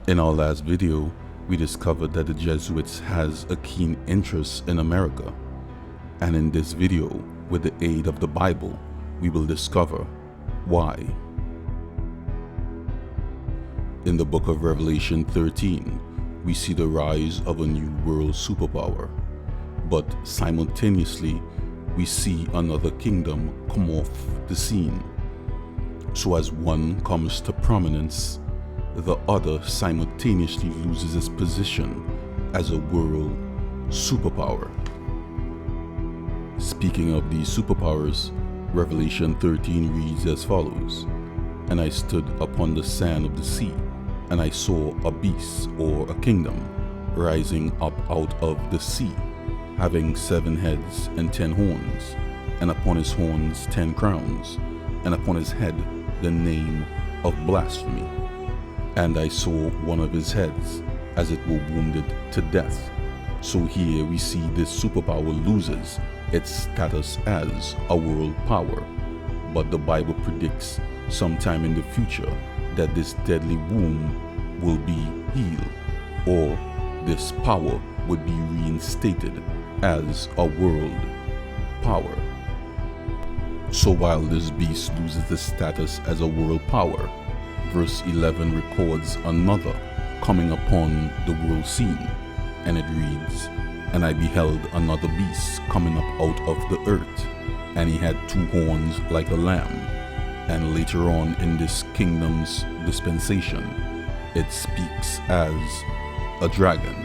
In our last video, we discovered that the Jesuits has a keen interest in America, and in this video, with the aid of the Bible, we will discover why. In the book of Revelation 13, we see the rise of a new world superpower, but simultaneously, we see another kingdom come off the scene. So as one comes to prominence, the other simultaneously loses its position as a world superpower. Speaking of these superpowers, Revelation 13 reads as follows: "And I stood upon the sand of the sea, and I saw a beast or a kingdom rising up out of the sea, having 7 heads and 10 horns, and upon his horns 10 crowns, and upon his head the name of blasphemy. And I saw one of his heads as it were wounded to death." So here we see this superpower loses its status as a world power, but the Bible predicts sometime in the future that this deadly wound will be healed, or this power would be reinstated as a world power. So while this beast loses the status as a world power, verse 11 records another coming upon the world scene, and it reads, "And I beheld another beast coming up out of the earth, and he had 2 horns like a lamb." And later on in this kingdom's dispensation, it speaks as a dragon.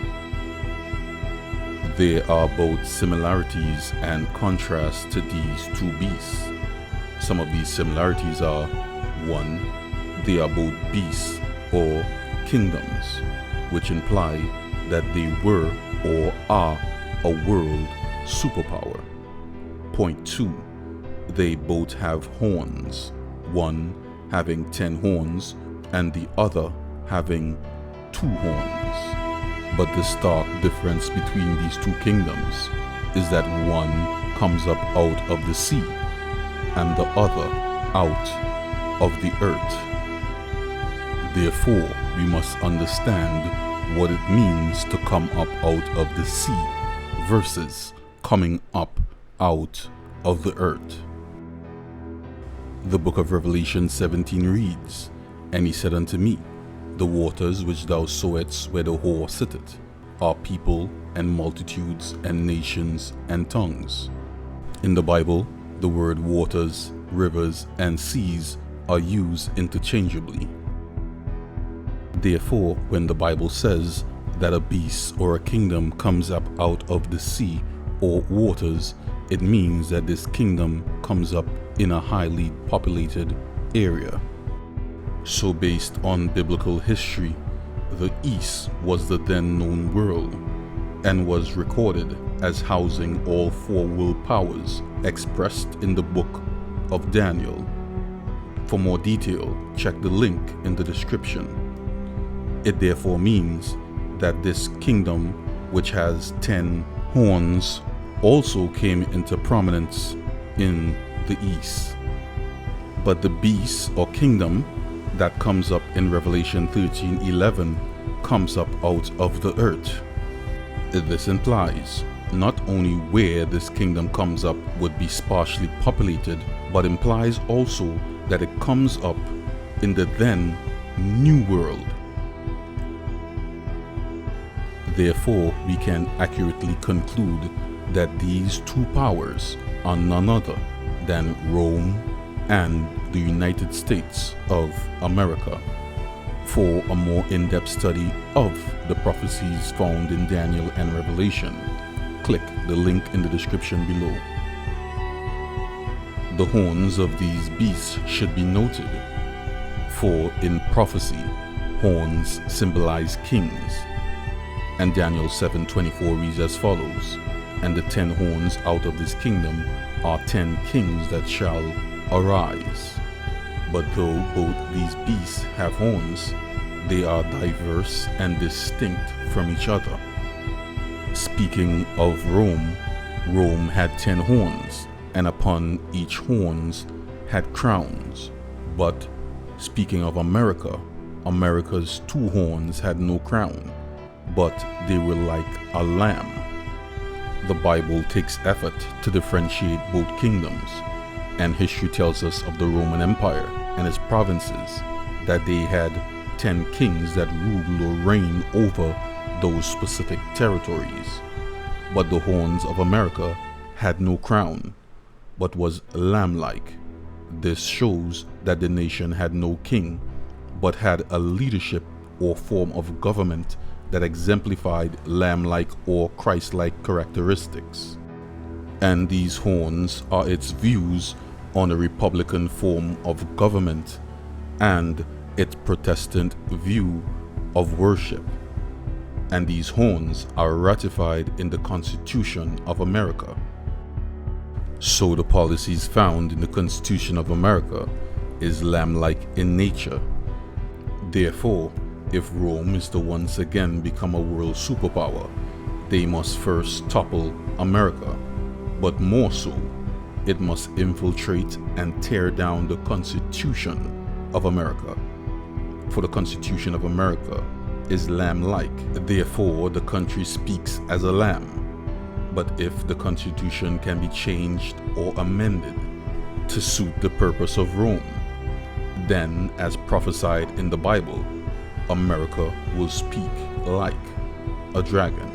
There are both similarities and contrasts to these 2 beasts. Some of these similarities are: 1. They are both beasts or kingdoms, which imply that they were or are a world superpower. Point 2. They both have horns, one having 10 horns and the other having 2 horns. But the stark difference between these 2 kingdoms is that one comes up out of the sea and the other out of the earth. Therefore, we must understand what it means to come up out of the sea versus coming up out of the earth. The book of Revelation 17 reads, "And he said unto me, The waters which thou sawest where the whore sitteth are people and multitudes and nations and tongues." In the Bible, the word waters, rivers, and seas are used interchangeably. Therefore, when the Bible says that a beast or a kingdom comes up out of the sea or waters, it means that this kingdom comes up in a highly populated area. So based on biblical history, the East was the then known world and was recorded as housing all 4 world powers expressed in the book of Daniel. For more detail, check the link in the description. It therefore means that this kingdom, which has 10 horns, also came into prominence in the East. But the beast or kingdom that comes up in Revelation 13:11 comes up out of the earth. This implies not only where this kingdom comes up would be sparsely populated, but implies also that it comes up in the then new world. Therefore, we can accurately conclude that these 2 powers are none other than Rome and the United States of America. For a more in-depth study of the prophecies found in Daniel and Revelation, click the link in the description below. The horns of these beasts should be noted, for in prophecy, horns symbolize kings. And Daniel 7:24 reads as follows: "And the 10 horns out of this kingdom are 10 kings that shall arise." But though both these beasts have horns, they are diverse and distinct from each other. Speaking of Rome, Rome had 10 horns, and upon each horns had crowns. But speaking of America, America's two horns had no crown, but they were like a lamb. The Bible takes effort to differentiate both kingdoms, and history tells us of the Roman Empire and its provinces that they had 10 kings that ruled or reigned over those specific territories. But the horns of America had no crown, but was lamb-like. This shows that the nation had no king, but had a leadership or form of government that exemplified lamb-like or Christ-like characteristics. And these horns are its views on a republican form of government and its Protestant view of worship. And these horns are ratified in the Constitution of America. So the policies found in the Constitution of America is lamb-like in nature. Therefore, if Rome is to once again become a world superpower, they must first topple America, but more so, it must infiltrate and tear down the Constitution of America. For the Constitution of America is lamb-like, therefore the country speaks as a lamb. But if the Constitution can be changed or amended to suit the purpose of Rome, then, as prophesied in the Bible, America will speak like a dragon.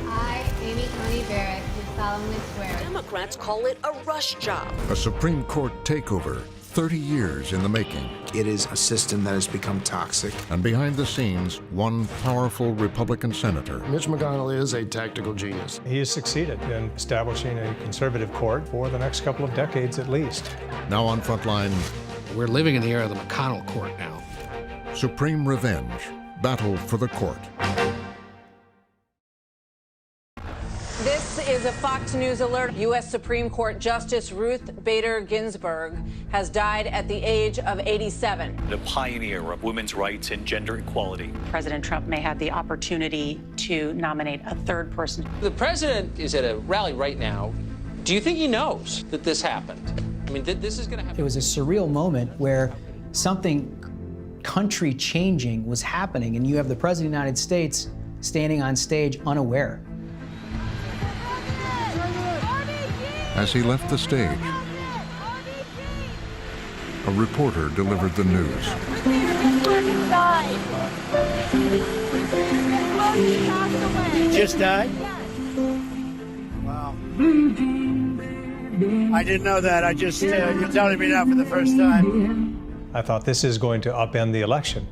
I, Amy Coney Barrett, do solemnly swear. Democrats call it a rush job. A Supreme Court takeover, 30 years in the making. It is a system that has become toxic. And behind the scenes, one powerful Republican senator. Mitch McConnell is a tactical genius. He has succeeded in establishing a conservative court for the next couple of decades at least. Now on Frontline, we're living in the era of the McConnell court now. Supreme Revenge, Battle for the Court. This is a Fox News alert. U.S. Supreme Court Justice Ruth Bader Ginsburg has died at the age of 87. The pioneer of women's rights and gender equality. President Trump may have the opportunity to nominate a third person. The president is at a rally right now. Do you think he knows that this happened? I mean, this is going to happen. It was a surreal moment where something country-changing was happening, and you have the President of the United States standing on stage unaware. As he left the stage, a reporter delivered the news. Just died? Wow. I didn't know that. I just, you're telling me now for the first time. I thought this is going to upend the election.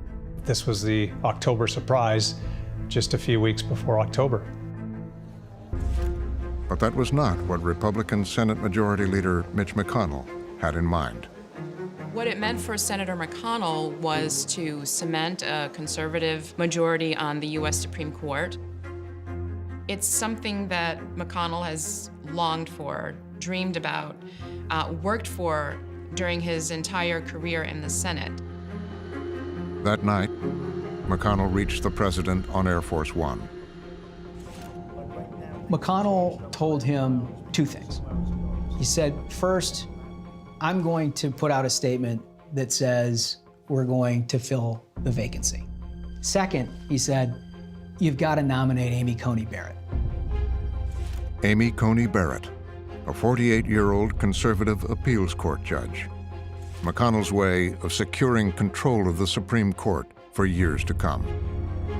This was the October surprise just a few weeks before October. But that was not what Republican Senate Majority Leader Mitch McConnell had in mind. What it meant for Senator McConnell was to cement a conservative majority on the U.S. Supreme Court. It's something that McConnell has longed for, dreamed about, worked for during his entire career in the Senate. That night, McConnell reached the president on Air Force One. McConnell told him two things. He said, first, I'm going to put out a statement that says we're going to fill the vacancy. Second, he said, you've got to nominate Amy Coney Barrett. Amy Coney Barrett, a 48-year-old conservative appeals court judge. McConnell's way of securing control of the Supreme Court for years to come.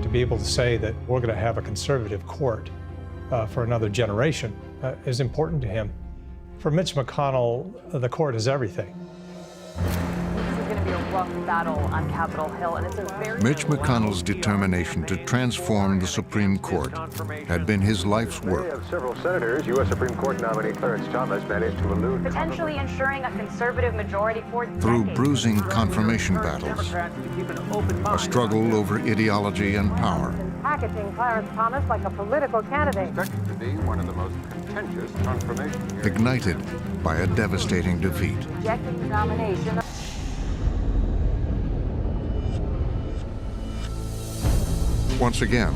To be able to say that we're going to have a conservative court for another generation is important to him. For Mitch McConnell, the court is everything. This is going to be a rough battle on Capitol Hill, and it's a very... Mitch McConnell's determination to transform the Supreme Court had been his life's work. Several senators, U.S. Supreme Court nominee Clarence Thomas managed to elude... potentially ensuring a conservative majority for through bruising confirmation battles, a struggle over ideology and power. Packaging Clarence Thomas like a political candidate. Expected to be one of the most contentious confirmation hearings. Ignited by a devastating defeat. Rejecting the nomination. Once again,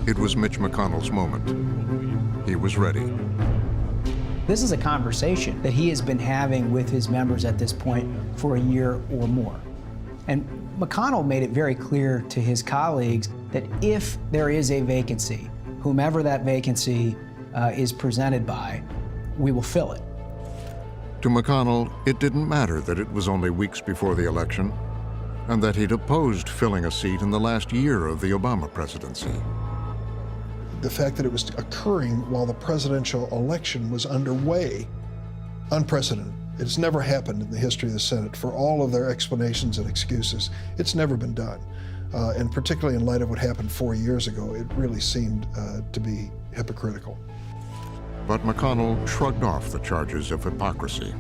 it was Mitch McConnell's moment. He was ready. This is a conversation that he has been having with his members at this point for a year or more. And McConnell made it very clear to his colleagues that if there is a vacancy, whomever that vacancy is presented by, we will fill it. To McConnell, it didn't matter that it was only weeks before the election and that he'd opposed filling a seat in the last year of the Obama presidency. The fact that it was occurring while the presidential election was underway, unprecedented. It's never happened in the history of the Senate. For all of their explanations and excuses, it's never been done. And particularly in light of what happened 4 years ago, it really seemed to be hypocritical. But McConnell shrugged off the charges of hypocrisy.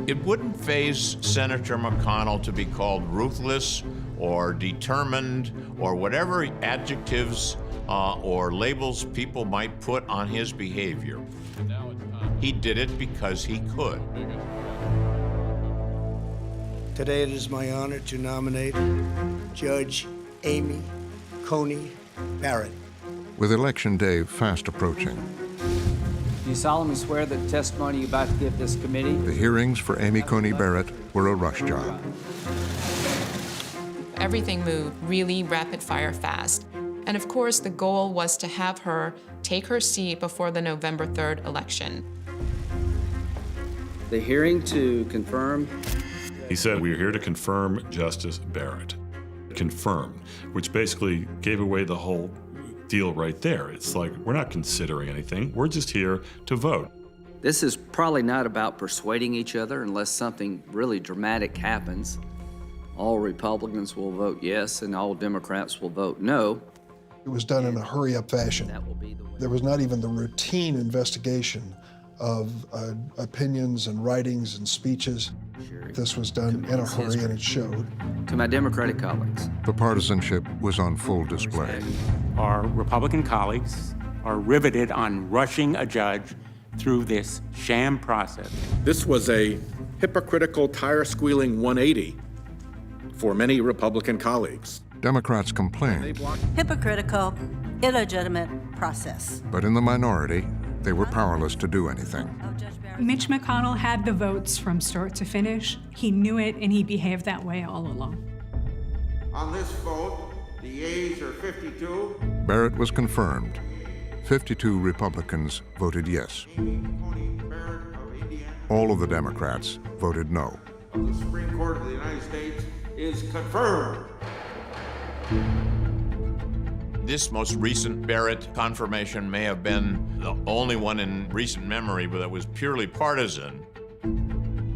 It wouldn't faze Senator McConnell to be called ruthless or determined or whatever adjectives or labels people might put on his behavior. He did it because he could. Today it is my honor to nominate Judge Amy Coney Barrett. With Election Day fast approaching, Do you solemnly swear that the testimony you're about to give this committee? the hearings for Amy Coney Barrett were a rush job. Everything moved really rapid fire fast. And of course, the goal was to have her take her seat before the November 3rd election. The hearing to confirm. He said, "We're here to confirm Justice Barrett." Confirmed, which basically gave away the whole deal right there. It's like, we're not considering anything. We're just here to vote. This is probably not about persuading each other unless something really dramatic happens. All Republicans will vote yes and all Democrats will vote no. It was done in a hurry-up fashion. There was not even the routine investigation of opinions and writings and speeches. This was done in a hurry, and it showed. To my Democratic colleagues, The partisanship was on full display. Our Republican colleagues are riveted on rushing a judge through this sham process. This was a hypocritical, tire-squealing 180 for many Republican colleagues. Democrats complained, Hypocritical, illegitimate process. but in the minority, they were powerless to do anything. Mitch McConnell had the votes from start to finish. He knew it, and he behaved that way all along. On this vote, the yeas are 52. Barrett was confirmed. 52 Republicans voted yes. All of the Democrats voted no. Of the Supreme Court of the United States is confirmed. This most recent Barrett confirmation may have been the only one in recent memory that was purely partisan.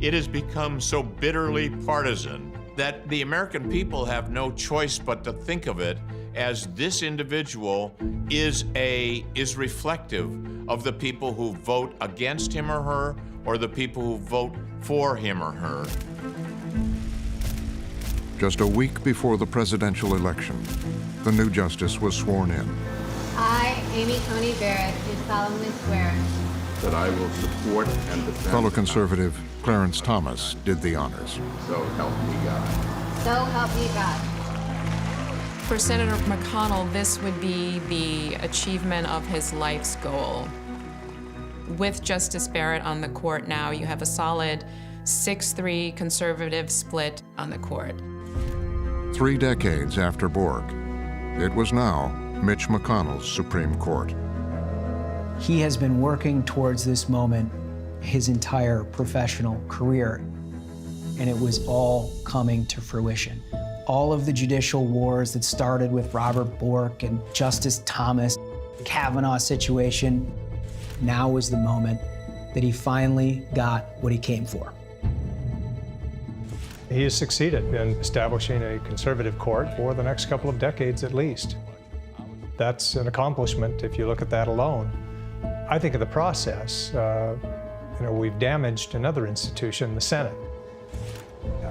It has become so bitterly partisan that the American people have no choice but to think of it as this individual is reflective of the people who vote against him or her, or the people who vote for him or her. Just a week before the presidential election, the new justice was sworn in. I, Amy Coney Barrett, do solemnly swear that I will support and defend. Fellow conservative Clarence Thomas did the honors. So help me God. So help me God. For Senator McConnell, this would be the achievement of his life's goal. With Justice Barrett on the court now, you have a solid 6-3 conservative split on the court. 3 decades after Bork, it was now Mitch McConnell's Supreme Court. He has been working towards this moment his entire professional career, and it was all coming to fruition. All of the judicial wars that started with Robert Bork and Justice Thomas, Kavanaugh situation, now was the moment that he finally got what he came for. He has succeeded in establishing a conservative court for the next couple of decades at least. That's an accomplishment if you look at that alone. I think in the process, we've damaged another institution, the Senate.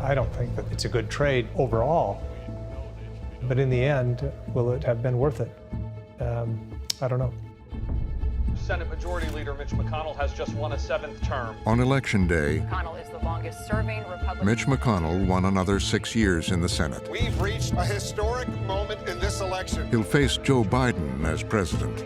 I don't think that it's a good trade overall, but in the end, will it have been worth it? I don't know. Senate Majority Leader Mitch McConnell has just won a 7th term. On Election Day, McConnell is the longest-serving Republican. Mitch McConnell won another 6 years in the Senate. We've reached a historic moment in this election. He'll face Joe Biden as president.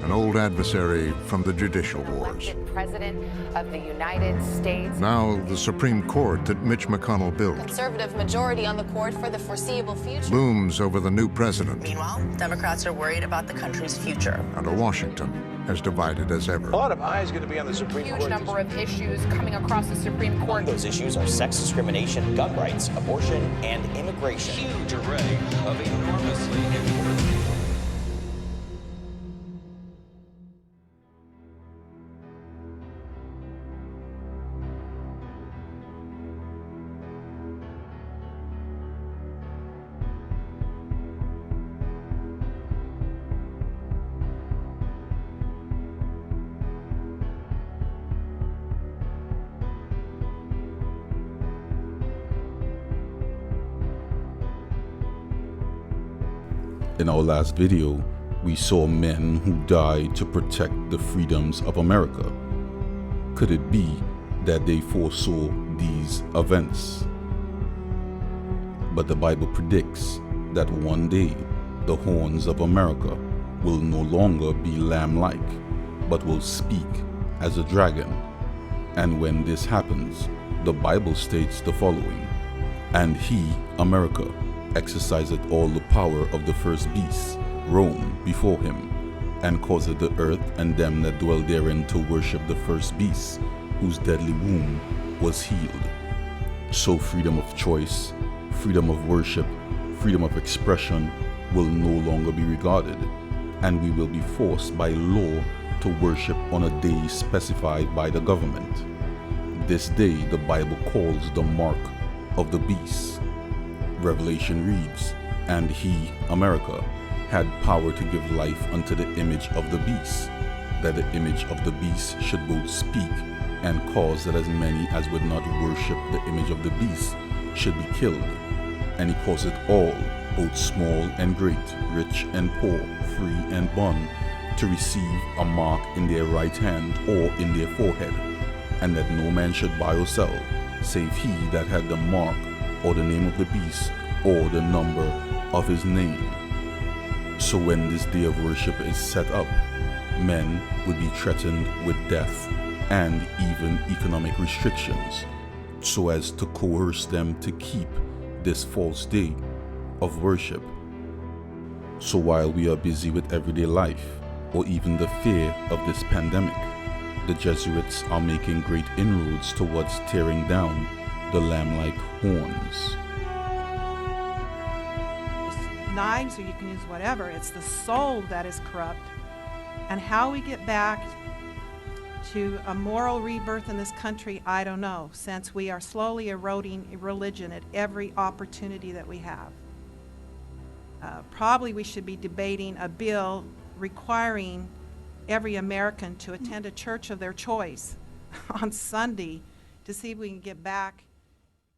an old adversary from the judicial wars. President of the United States. Now the Supreme Court that Mitch McConnell built Conservative majority on the court for the foreseeable future. looms over the new president. Meanwhile, Democrats are worried about the country's future. And a Washington as divided as ever. A lot of eyes going to be on the Supreme Court. Huge number of issues coming across the Supreme Court. Those issues are sex discrimination, gun rights, abortion, and immigration. Huge array of enormously important. In our last video, we saw men who died to protect the freedoms of America. Could it be that they foresaw these events? But the Bible predicts that one day the horns of America will no longer be lamb-like, but will speak as a dragon. And when this happens, the Bible states the following: "And he, America, exerciseth all the power of the first beast, Rome, before him, and causeth the earth and them that dwell therein to worship the first beast, whose deadly wound was healed." So freedom of choice, freedom of worship, freedom of expression will no longer be regarded, and we will be forced by law to worship on a day specified by the government. This day the Bible calls the mark of the beast. Revelation reads, "And he, America, had power to give life unto the image of the beast, that the image of the beast should both speak and cause that as many as would not worship the image of the beast should be killed. And he causeth all, both small and great, rich and poor, free and bond, to receive a mark in their right hand or in their forehead, and that no man should buy or sell, save he that had the mark or the name of the beast, or the number of his name." So when this day of worship is set up, men would be threatened with death and even economic restrictions, so as to coerce them to keep this false day of worship. So while we are busy with everyday life, or even the fear of this pandemic, the Jesuits are making great inroads towards tearing down the lamb-like horns. Knives, or you can use whatever. It's the soul that is corrupt. And how we get back to a moral rebirth in this country, I don't know, since we are slowly eroding religion at every opportunity that we have. Probably we should be debating a bill requiring every American to attend a church of their choice on Sunday to see if we can get back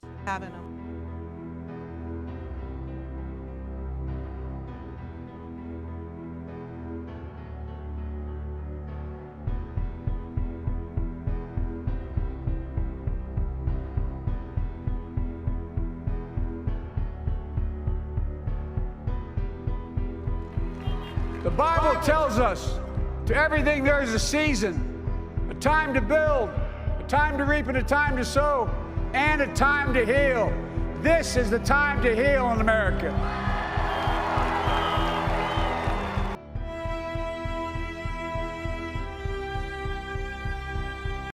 to having them. The Bible tells us to everything there is a season, a time to build, a time to reap and a time to sow, and a time to heal. This is the time to heal in America.